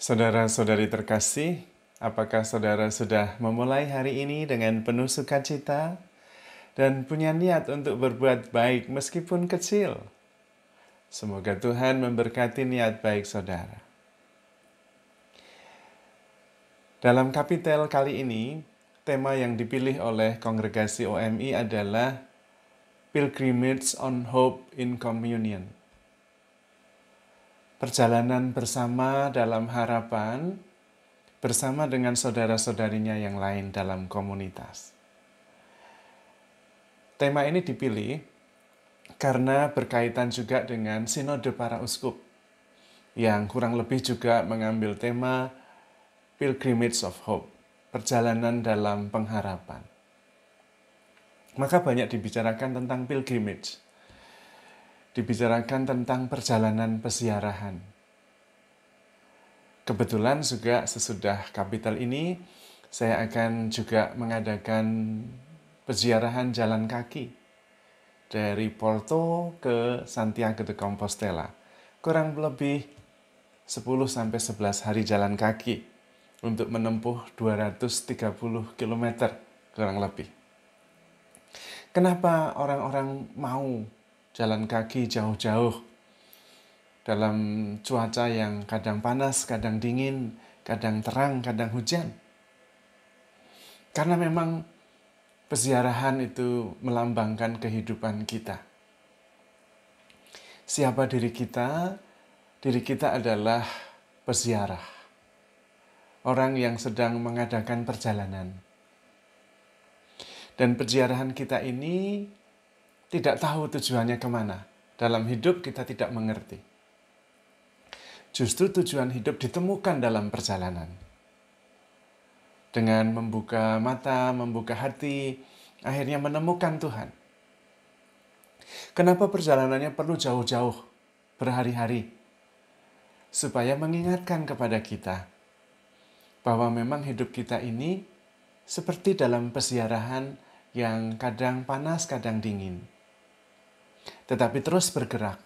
Saudara-saudari terkasih, apakah saudara sudah memulai hari ini dengan penuh sukacita dan punya niat untuk berbuat baik meskipun kecil? Semoga Tuhan memberkati niat baik saudara. Dalam kapitel kali ini, tema yang dipilih oleh kongregasi OMI adalah Pilgrimage on Hope in Communion. Perjalanan bersama dalam harapan bersama dengan saudara-saudarinya yang lain dalam komunitas. Tema ini dipilih karena berkaitan juga dengan Sinode para Uskup yang kurang lebih juga mengambil tema Pilgrimage of Hope, perjalanan dalam pengharapan. Maka banyak dibicarakan tentang pilgrimage, dibicarakan tentang perjalanan peziarahan. Kebetulan juga sesudah kapital ini, saya akan juga mengadakan peziarahan jalan kaki dari Porto ke Santiago de Compostela. Kurang lebih 10-11 hari jalan kaki untuk menempuh 230 km kurang lebih. Kenapa orang-orang mau jalan kaki jauh-jauh dalam cuaca yang kadang panas, kadang dingin, kadang terang, kadang hujan? Karena memang peziarahan itu melambangkan kehidupan kita. Siapa diri kita? Diri kita adalah peziarah. Orang yang sedang mengadakan perjalanan. Dan peziarahan kita ini tidak tahu tujuannya kemana. Dalam hidup kita tidak mengerti. Justru tujuan hidup ditemukan dalam perjalanan. Dengan membuka mata, membuka hati, akhirnya menemukan Tuhan. Kenapa perjalanannya perlu jauh-jauh, berhari-hari? Supaya mengingatkan kepada kita bahwa memang hidup kita ini seperti dalam peziarahan yang kadang panas, kadang dingin. Tetapi terus bergerak,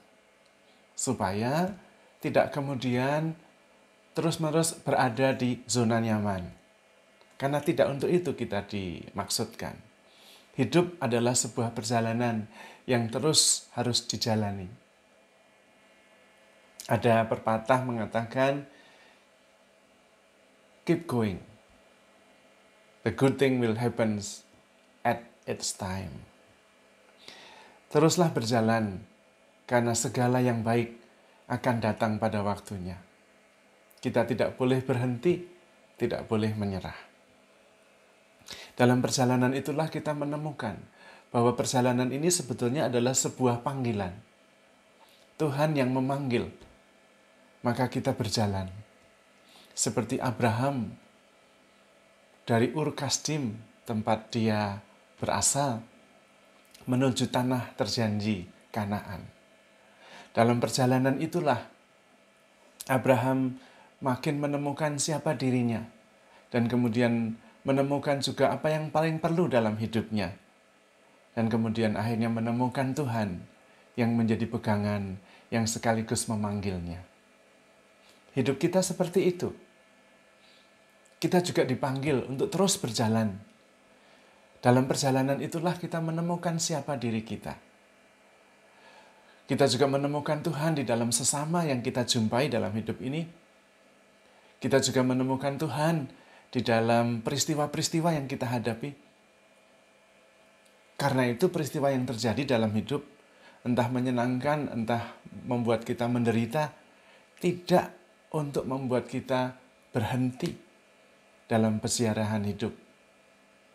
supaya tidak kemudian terus-menerus berada di zona nyaman. Karena tidak untuk itu kita dimaksudkan. Hidup adalah sebuah perjalanan yang terus harus dijalani. Ada pepatah mengatakan, keep going. The good thing will happen at its time. Teruslah berjalan, karena segala yang baik akan datang pada waktunya. Kita tidak boleh berhenti, tidak boleh menyerah. Dalam perjalanan itulah kita menemukan bahwa perjalanan ini sebetulnya adalah sebuah panggilan. Tuhan yang memanggil, maka kita berjalan. Seperti Abraham dari Ur Kasdim, tempat dia berasal, menuju tanah terjanji Kanaan. Dalam perjalanan itulah Abraham makin menemukan siapa dirinya dan kemudian menemukan juga apa yang paling perlu dalam hidupnya. Dan kemudian akhirnya menemukan Tuhan yang menjadi pegangan yang sekaligus memanggilnya. Hidup kita seperti itu. Kita juga dipanggil untuk terus berjalan. Dalam perjalanan itulah kita menemukan siapa diri kita. Kita juga menemukan Tuhan di dalam sesama yang kita jumpai dalam hidup ini. Kita juga menemukan Tuhan di dalam peristiwa-peristiwa yang kita hadapi. Karena itu peristiwa yang terjadi dalam hidup, entah menyenangkan, entah membuat kita menderita, tidak untuk membuat kita berhenti dalam peziarahan hidup.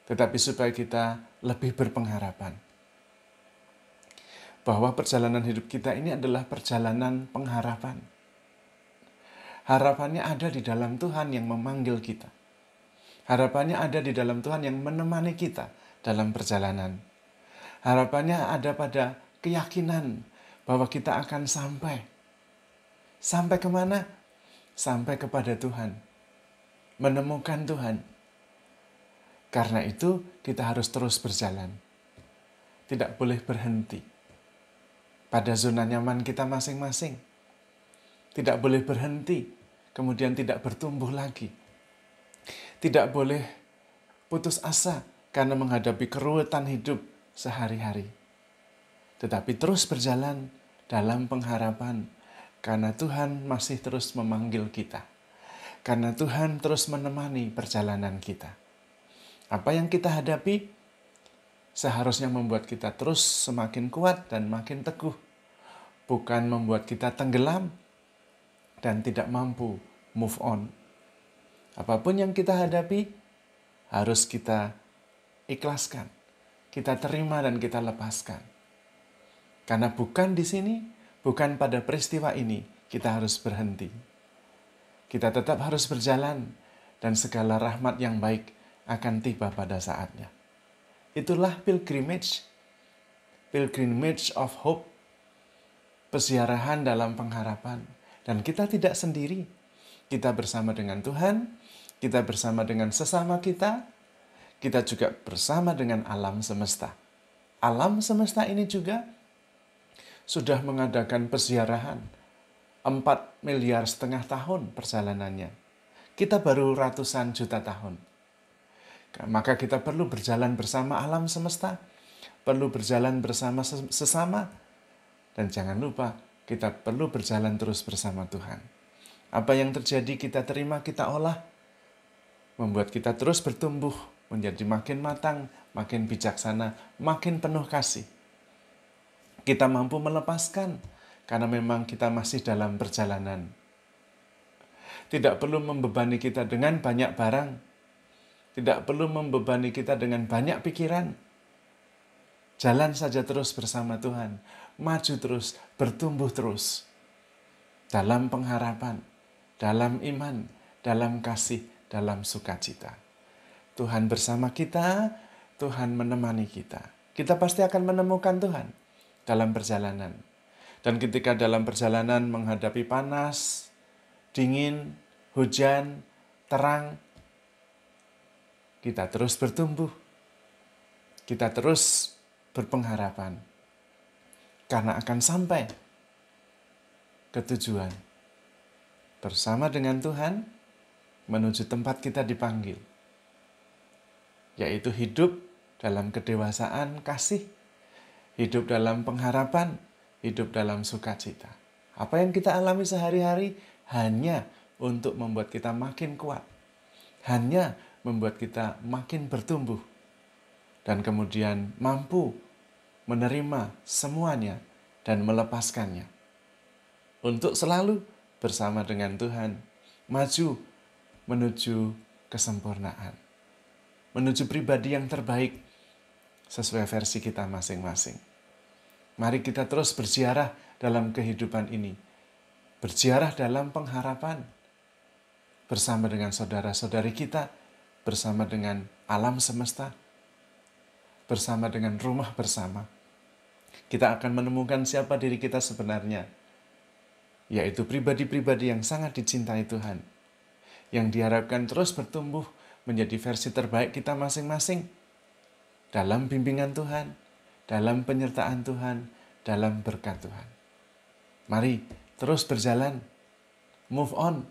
Tetapi supaya kita lebih berpengharapan. Bahwa perjalanan hidup kita ini adalah perjalanan pengharapan. Harapannya ada di dalam Tuhan yang memanggil kita. Harapannya ada di dalam Tuhan yang menemani kita dalam perjalanan. Harapannya ada pada keyakinan bahwa kita akan sampai. Sampai kemana? Sampai kepada Tuhan. Menemukan Tuhan. Karena itu kita harus terus berjalan. Tidak boleh berhenti pada zona nyaman kita masing-masing. Tidak boleh berhenti kemudian tidak bertumbuh lagi. Tidak boleh putus asa karena menghadapi keruwetan hidup sehari-hari. Tetapi terus berjalan dalam pengharapan karena Tuhan masih terus memanggil kita. Karena Tuhan terus menemani perjalanan kita. Apa yang kita hadapi seharusnya membuat kita terus semakin kuat dan makin teguh. Bukan membuat kita tenggelam dan tidak mampu move on. Apapun yang kita hadapi harus kita ikhlaskan, kita terima dan kita lepaskan. Karena bukan di sini, bukan pada peristiwa ini kita harus berhenti. Kita tetap harus berjalan dan segala rahmat yang baik akan tiba pada saatnya. Itulah pilgrimage of hope, peziarahan dalam pengharapan. Dan kita tidak sendiri, kita bersama dengan Tuhan, kita bersama dengan sesama kita juga bersama dengan alam semesta. Alam semesta ini juga sudah mengadakan peziarahan 4,5 miliar tahun perjalanannya. Kita baru ratusan juta tahun. Maka kita perlu berjalan bersama alam semesta, perlu berjalan bersama sesama, dan jangan lupa kita perlu berjalan terus bersama Tuhan. Apa yang terjadi kita terima, kita olah, membuat kita terus bertumbuh, menjadi makin matang, makin bijaksana, makin penuh kasih. Kita mampu melepaskan, karena memang kita masih dalam perjalanan. Tidak perlu membebani kita dengan banyak barang, tidak perlu membebani kita dengan banyak pikiran. Jalan saja terus bersama Tuhan, maju terus, bertumbuh terus. Dalam pengharapan, dalam iman, dalam kasih, dalam sukacita. Tuhan bersama kita, Tuhan menemani kita. Kita pasti akan menemukan Tuhan dalam perjalanan. Dan ketika dalam perjalanan menghadapi panas, dingin, hujan, terang, kita terus bertumbuh. Kita terus berpengharapan. Karena akan sampai ke tujuan. Bersama dengan Tuhan, menuju tempat kita dipanggil. Yaitu hidup dalam kedewasaan kasih. Hidup dalam pengharapan, hidup dalam sukacita. Apa yang kita alami sehari-hari hanya untuk membuat kita makin kuat. Hanya membuat kita makin bertumbuh. Dan kemudian mampu menerima semuanya dan melepaskannya. Untuk selalu bersama dengan Tuhan, maju menuju kesempurnaan. Menuju pribadi yang terbaik sesuai versi kita masing-masing. Mari kita terus berziarah dalam kehidupan ini. Berziarah dalam pengharapan. Bersama dengan saudara-saudari kita. Bersama dengan alam semesta. Bersama dengan rumah bersama. Kita akan menemukan siapa diri kita sebenarnya. Yaitu pribadi-pribadi yang sangat dicintai Tuhan. Yang diharapkan terus bertumbuh menjadi versi terbaik kita masing-masing. Dalam bimbingan Tuhan, dalam penyertaan Tuhan, dalam berkat Tuhan. Mari terus berjalan, move on,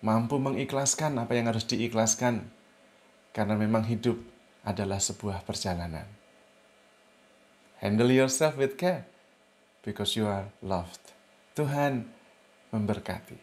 mampu mengikhlaskan apa yang harus diikhlaskan, karena memang hidup adalah sebuah perjalanan. Handle yourself with care, because you are loved. Tuhan memberkati.